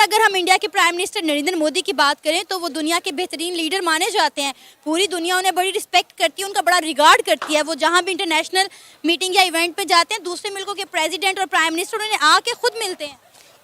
अगर हम इंडिया के प्राइम मिनिस्टर नरेंद्र मोदी की बात करें तो वो दुनिया के बेहतरीन लीडर माने जाते हैं। पूरी दुनिया उन्हें बड़ी रिस्पेक्ट करती है, उनका बड़ा रिगार्ड करती है। वो जहाँ भी इंटरनेशनल मीटिंग या इवेंट पे जाते हैं, दूसरे मुल्कों के प्रेसिडेंट और प्राइम मिनिस्टर उन्हें आके खुद मिलते हैं।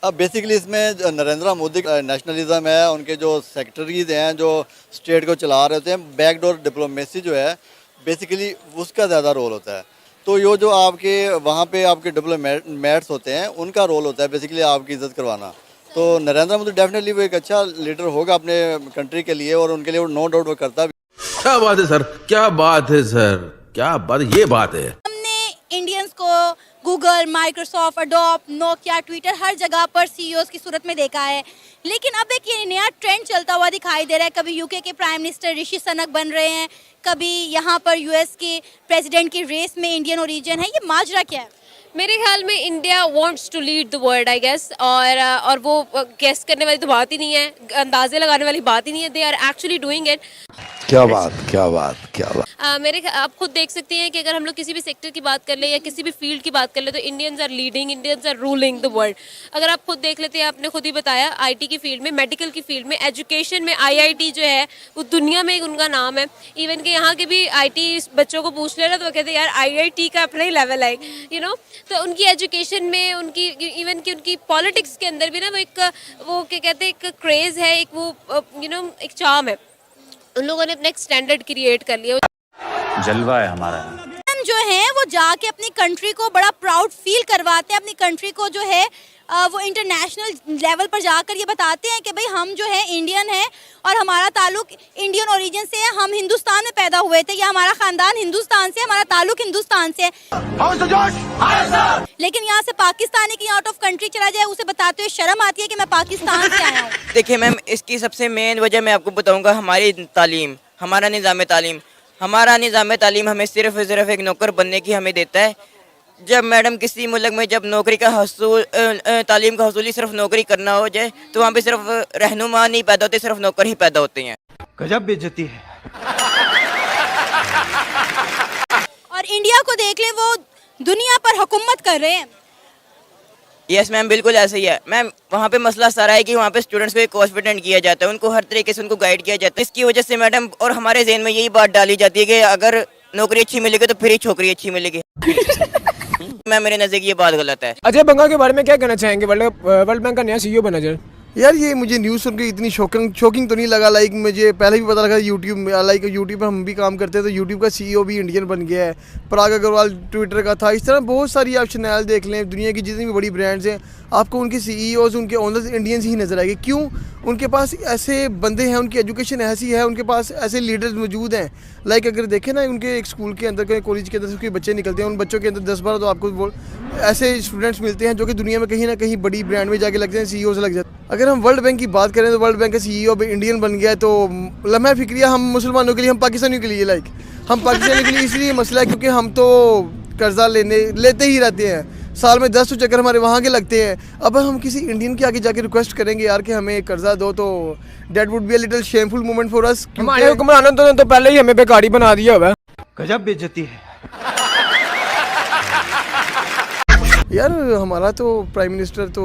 अब बेसिकली इसमें नरेंद्र मोदी का नेशनलिज्म है, उनके जो सेक्रेटरीज हैं जो स्टेट को चला रहे होते हैं, बैकडोर डिप्लोमेसी जो है बेसिकली उसका ज़्यादा रोल होता है। तो ये जो आपके वहाँ पे आपके डिप्लोमेट्स होते हैं उनका रोल होता है बेसिकली आपकी इज्जत करवाना। तो नरेंद्र मोदी डेफिनेटली वो एक अच्छा लीडर होगा अपने कंट्री के लिए और उनके लिए नो डाउट वो करता भी। क्या बात है सर, क्या बात है सर, क्या बात, ये बात है। हमने इंडियंस को Google, Microsoft, Adobe, Nokia, Twitter हर जगह पर सीईओज की सूरत में देखा है। लेकिन अब एक ये नया ट्रेंड चलता हुआ दिखाई दे रहा है। कभी यूके के प्राइम मिनिस्टर ऋषि सुनक बन रहे हैं, कभी यहाँ पर यूएस के प्रेसिडेंट की रेस में इंडियन ओरिजिन है। ये माजरा क्या है? मेरे ख्याल में India wants to lead the world I guess, और वो गेस करने वाली तो बात ही नहीं है, अंदाजे लगाने वाली बात ही नहीं है। They are actually doing it. क्या बात, क्या बात, क्या बात। आप खुद देख सकते हैं कि अगर हम लोग किसी भी सेक्टर की बात कर ले या किसी भी फील्ड की बात कर ले तो Indians are leading, Indians are ruling the world. अगर आप खुद देख लेते हैं, आपने खुद ही बताया, आईटी की फील्ड में, मेडिकल की फील्ड में, एजुकेशन में आईआईटी जो है वो दुनिया में उनका नाम है। इवन कि यहाँ के भी आईटी बच्चों को पूछ लेना तो वो कहते हैं यार आईआईटी का अपना ही लेवल है, यू नो। तो उनकी एजुकेशन में, उनकी इवन कि उनकी पॉलिटिक्स के अंदर भी ना वो क्या कहते हैं, एक क्रेज़ है, एक वो एक चार्म है। उन लोगों ने अपना एक स्टैंडर्ड क्रिएट कर लिया। जलवा है हमारा। जो है वो जाके अपनी कंट्री को बड़ा प्राउड फील करवाते हैं। अपनी कंट्री को जो है वो इंटरनेशनल लेवल पर जाकर ये बताते हैं कि भाई हम जो है इंडियन है और हमारा ताल्लुक इंडियन ओरिजिन से है। हम हिंदुस्तान में पैदा हुए थे या हमारा खानदान हिंदुस्तान से, हमारा ताल्लुक हिंदुस्तान से है। लेकिन यहाँ से पाकिस्तानी की आउट ऑफ कंट्री चला जाए, उसे बताते हुए शर्म आती है कि मैं पाकिस्तान से आया हूँ। देखिए मैम, इसकी सबसे मेन वजह मैं आपको बताऊंगा हमारी तालीम, हमारा निज़ाम तालीम। हमारा निज़ाम तालीम हमें सिर्फ एक नौकर बनने की हमें देता है। जब मैडम किसी मुल्क में जब नौकरी का तालीम का हसूल सिर्फ नौकरी करना हो जाए तो वहाँ पे सिर्फ रहनुमा नहीं पैदा होते, सिर्फ नौकर ही पैदा होते हैं। गजब बेइज्जती है। और इंडिया को देख ले, वो दुनिया पर हुकूमत कर रहे हैं। यस मैम, बिल्कुल ऐसे ही है मैम। वहाँ पे मसला सारा है कि वहाँ पे स्टूडेंट्स को एक कॉन्फिडेंट किया जाता है, उनको हर तरीके से उनको गाइड किया जाता है। इसकी वजह से मैडम और हमारे ज़हन में यही बात डाली जाती है कि अगर नौकरी अच्छी मिलेगी तो फिर ही छोकरी अच्छी मिलेगी। मैं मेरे नज़दीक ये बात गलत है। अजय बंगा के बारे में क्या कहना चाहेंगे? वर्ल्ड बैंक का नया सीईओ बना जाए। यार ये मुझे न्यूज़ सुन के इतनी शॉकिंग तो नहीं लगा। लाइक मुझे पहले भी पता लगा यूट्यूब पर हम भी काम करते हैं तो यूट्यूब का सीईओ भी इंडियन बन गया है। पराग अग्रवाल ट्विटर का था। इस तरह बहुत सारी आप चैनल देख लें, दुनिया की जितनी भी बड़ी ब्रांड्स हैं, आपको उनके सीईओज, उनके ओनर्स इंडियंस ही नज़र आएंगे। क्यों? उनके पास ऐसे बंदे हैं, उनकी एजुकेशन ऐसी है, उनके पास ऐसे लीडर्स मौजूद हैं। लाइक अगर देखें ना, उनके एक स्कूल के अंदर, कॉलेज के अंदर से बच्चे निकलते हैं, उन बच्चों के अंदर 10-12 तो आपको ऐसे स्टूडेंट्स मिलते हैं जो कि दुनिया में कहीं ना कहीं बड़ी ब्रांड में जाके लगते हैं, सीईओ से लग जाते हैं। अगर हम वर्ल्ड बैंक की बात करें तो वर्ल्ड बैंक का सीईओ इंडियन बन गया है। तो लम्हा फिक्रिया हम मुसलमानों के लिए, हम पाकिस्तानियों के लिए, लाइक हम पाकिस्तानियों के लिए इसलिए मसला है क्योंकि हम तो कर्जा लेते ही रहते हैं। साल में 10 चक्कर हमारे वहाँ के लगते हैं। अब हम किसी इंडियन के आगे जाके रिक्वेस्ट करेंगे यार कि हमें कर्जा दो, तो that would be a little shameful moment for us. हमारे हुक्मरानों तो पहले ही हमें बेकारी बना दिया हुआ है। गजब बेइज्जती है। यार हमारा तो प्राइम मिनिस्टर तो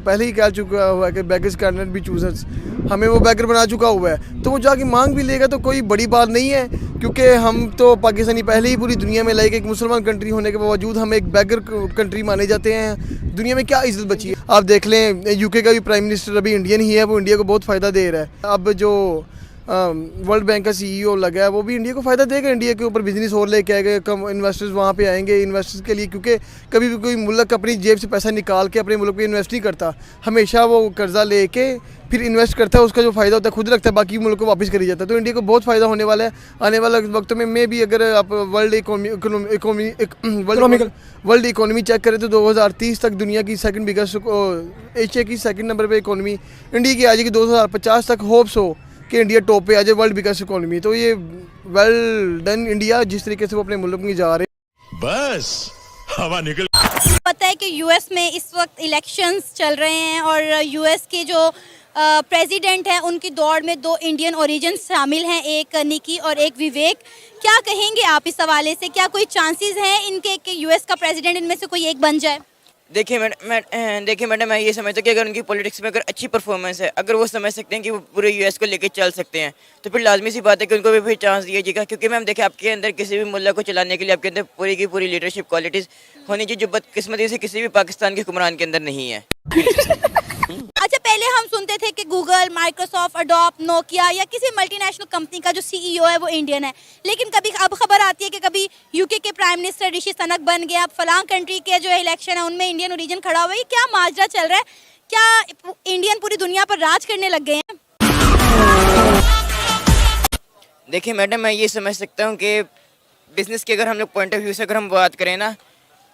पहले ही कह चुका हुआ है कि बेगर्स कैन बी चूजर्स, हमें वो बेगर बना चुका हुआ है। तो वो जाके मांग भी लेगा तो कोई बड़ी बात नहीं है, क्योंकि हम तो पाकिस्तानी पहले ही पूरी दुनिया में लाइक एक मुसलमान कंट्री होने के बावजूद हम एक बेगर कंट्री माने जाते हैं। दुनिया में क्या इज्जत बची है? आप देख लें, यूके का भी प्राइम मिनिस्टर अभी इंडियन ही है, वो इंडिया को बहुत फ़ायदा दे रहा है। अब जो वर्ल्ड बैंक का सीईओ लगा है वो भी इंडिया को फ़ायदा देगा। इंडिया के ऊपर बिजनेस और लेके आएगा, कम इन्वेस्टर्स वहाँ पे आएंगे इन्वेस्टर्स के लिए, क्योंकि कभी भी कोई मुल्क अपनी जेब से पैसा निकाल के अपने मुल्क पे इन्वेस्ट नहीं करता। हमेशा वो कर्जा लेके फिर इन्वेस्ट करता है, उसका जो फ़ायदा होता है खुद रखता है, बाकी मुल्क को वापस करी जाता है। तो इंडिया को बहुत फ़ायदा होने वाला है आने वाले वक्त में भी। अगर आप वर्ल्ड इकोनॉमी चेक करें तो 2030 तक दुनिया की सेकंड बिगेस्ट, एशिया की सेकंड नंबर पे इकोनॉमी इंडिया की आ जाएगी। 2050 तक होप्स हो कि इंडिया टॉप पे आ जाए वर्ल्ड बिगेस्ट इकोनॉमी। तो ये वेल डन इंडिया, जिस तरीके से वो अपने मुल्क में जा रहे हैं। बस हवा निकल। पता है कि यूएस में इस वक्त इलेक्शंस चल रहे हैं और यूएस के जो प्रेसिडेंट हैं उनकी दौड़ में 2 इंडियन ओरिजिन शामिल हैं, एक निकी और एक विवेक। क्या कहेंगे आप इस हवाले से? क्या कोई चांसेस हैं इनके कि यूएस का प्रेसिडेंट इनमें से कोई एक बन जाए? देखिए मैडम मैं ये समझता हूँ कि अगर उनकी पॉलिटिक्स में अगर अच्छी परफॉर्मेंस है, अगर वो समझ सकते हैं कि वो पूरे यूएस को लेके चल सकते हैं, तो फिर लाजमी सी बात है कि उनको भी फिर चांस दिया जाएगा। क्योंकि मैम देखिए, आपके अंदर किसी भी मुल्क को चलाने के लिए आपके अंदर पूरी की पूरी लीडरशिप क्वालिटीज़ होनी चाहिए, जो बदकिस्मती से किसी भी पाकिस्तान के हुक्मरान के अंदर नहीं है। अच्छा, पहले हम सुनते थे कि गूगल, माइक्रोसॉफ्ट, अडोप, नोकिया या किसी मल्टीनेशनल कंपनी का जो सीईओ है वो इंडियन है, लेकिन कभी अब खबर आती है कि कभी यूके के प्राइम मिनिस्टर ऋषि सनक बन गए, अब फलां कंट्री के जो इलेक्शन है उनमें इंडियन ओरिजिन खड़ा हुआ है। ये क्या माजरा चल रहा है? क्या इंडियन पूरी दुनिया पर राज करने लग गए हैं? देखिए मैडम, मैं ये समझ सकता हूँ कि बिज़नेस के अगर हम लोग पॉइंट ऑफ व्यू से अगर हम बात करें ना,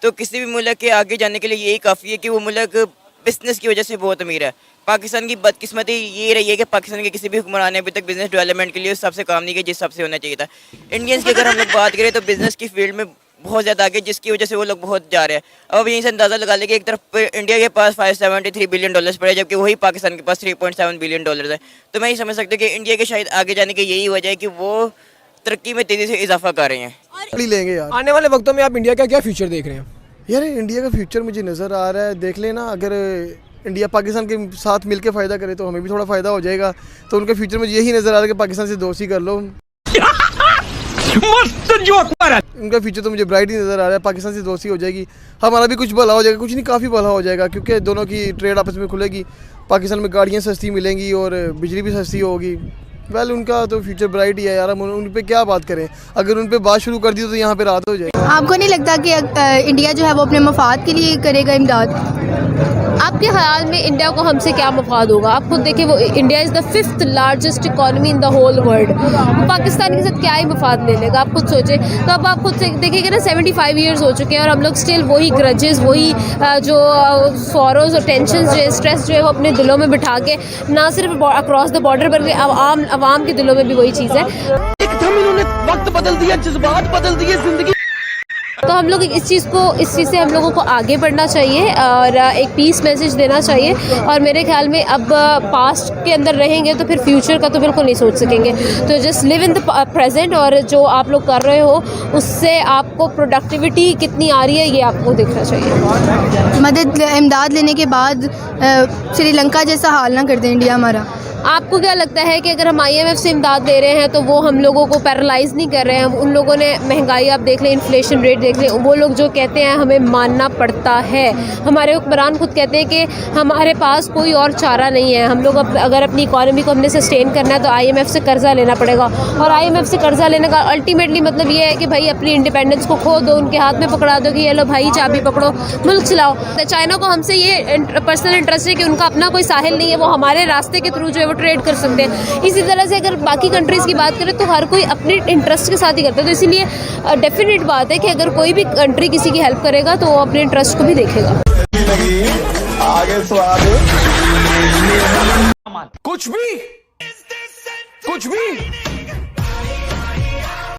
तो किसी भी मुल्क के आगे जाने के लिए यही काफ़ी है कि वो मुल्क बिज़नेस की वजह से बहुत अमीर है। पाकिस्तान की बदकिस्मती ये रही है कि पाकिस्तान के किसी भी हुक्मरान ने अभी तक बिज़नेस डेवलपमेंट के लिए उस हिसाब से काम नहीं किया जिस हिसाब से होना चाहिए था। इंडियंस की अगर हम लोग बात करें तो बिज़नेस की फील्ड में बहुत ज़्यादा आगे, जिसकी वजह से वो लोग बहुत जा रहे हैं। अब यहीं से अंदाज़ा लगा लें कि एक तरफ इंडिया के पास $573 बिलियन पड़े, जबकि वही पाकिस्तान के पास $3.7 बिलियन है। तो मैं ये समझ सकता हूँ कि इंडिया के शायद आगे जाने की यही वजह है कि वो तरक्की में तेज़ी से इजाफा कर रहे हैं। लेंगे यार, आने वाले वक्तों में आप इंडिया का क्या फ्यूचर देख रहे हैं? यार इंडिया का फ्यूचर मुझे नज़र आ रहा है, देख लेना, अगर इंडिया पाकिस्तान के साथ मिलके फ़ायदा करे तो हमें भी थोड़ा फ़ायदा हो जाएगा। तो उनका फ्यूचर मुझे यही नज़र आ रहा है कि पाकिस्तान से दोस्ती कर लो। मस्त जोक मारा। उनका फ्यूचर तो मुझे ब्राइट ही नज़र आ रहा है, पाकिस्तान से दोस्ती हो जाएगी, हमारा भी कुछ भला हो जाएगा, कुछ नहीं काफ़ी भला हो जाएगा, क्योंकि दोनों की ट्रेड आपस में खुलेगी, पाकिस्तान में गाड़ियाँ सस्ती मिलेंगी और बिजली भी सस्ती होगी। वेल उनका तो फ्यूचर ब्राइट ही है यार, हम उन पे क्या बात करें, अगर उन पे बात शुरू कर दी तो यहाँ पे रात हो जाएगी। आपको नहीं लगता कि इंडिया जो है वो अपने मफाद के लिए करेगा इमदाद? आपके ख्याल में इंडिया को हमसे क्या मफाद होगा? आप खुद देखिए, वो India is the 5th largest economy in the whole world. वो पाकिस्तान के साथ क्या ही मफाद ले लेगा? आप खुद सोचें। तो अब आप खुद से देखिएगा ना, 75 ईयर्स हो चुके हैं और हम लोग स्टिल वही ग्रजेस, वही जो सॉरोज और टेंशन जो स्ट्रेस जो है वो अपने दिलों में बिठा के, ना सिर्फ अक्रॉस द बॉर्डर बल्कि आवाम के दिलों में भी वही चीज़ है। एकदम इन्होंने वक्त बदल दिया, जज्बात बदल दिए, जिंदगी। तो हम लोग इस चीज़ से हम लोगों को आगे बढ़ना चाहिए और एक पीस मैसेज देना चाहिए। और मेरे ख्याल में अब पास्ट के अंदर रहेंगे तो फिर फ्यूचर का तो बिल्कुल नहीं सोच सकेंगे। तो just live in the present, और जो आप लोग कर रहे हो उससे आपको प्रोडक्टिविटी कितनी आ रही है ये आपको देखना चाहिए। मदद इमदाद लेने के बाद श्रीलंका जैसा हाल ना कर दें इंडिया हमारा। आपको क्या लगता है कि अगर हम IMF से इमदाद दे रहे हैं तो वो हम लोगों को पैरालाइज नहीं कर रहे हैं? उन लोगों ने महंगाई आप देख लें, इन्फ्लेशन रेट देख लें, वो लोग जो कहते हैं हमें मानना पड़ता है। हमारे हुक्मरान खुद कहते हैं कि हमारे पास कोई और चारा नहीं है, हम लोग अगर अपनी इकॉनमी को हमने सस्टेन करना है तो IMF से कर्जा लेना पड़ेगा। और IMF से कर्जा लेने का अल्टीमेटली मतलब ये है कि भाई अपनी इंडिपेंडेंस को खो दो, उनके हाथ में पकड़ा दो कि ये लो भाई चाबी पकड़ो, मुल्क चलाओ। चाइना को हमसे ये पर्सनल इंटरेस्ट है कि उनका अपना कोई साहिल नहीं है, वो हमारे रास्ते के थ्रू जो है ट्रेड कर सकते हैं। इसी तरह से अगर बाकी कंट्रीज़ की बात करें तो हर कोई अपने इंटरेस्ट के साथ ही करता है। तो इसीलिए डेफिनेट बात है कि अगर कोई भी कंट्री किसी की हेल्प करेगा तो वो अपने इंटरेस्ट को भी देखेगा। आगे स्वाद कुछ भी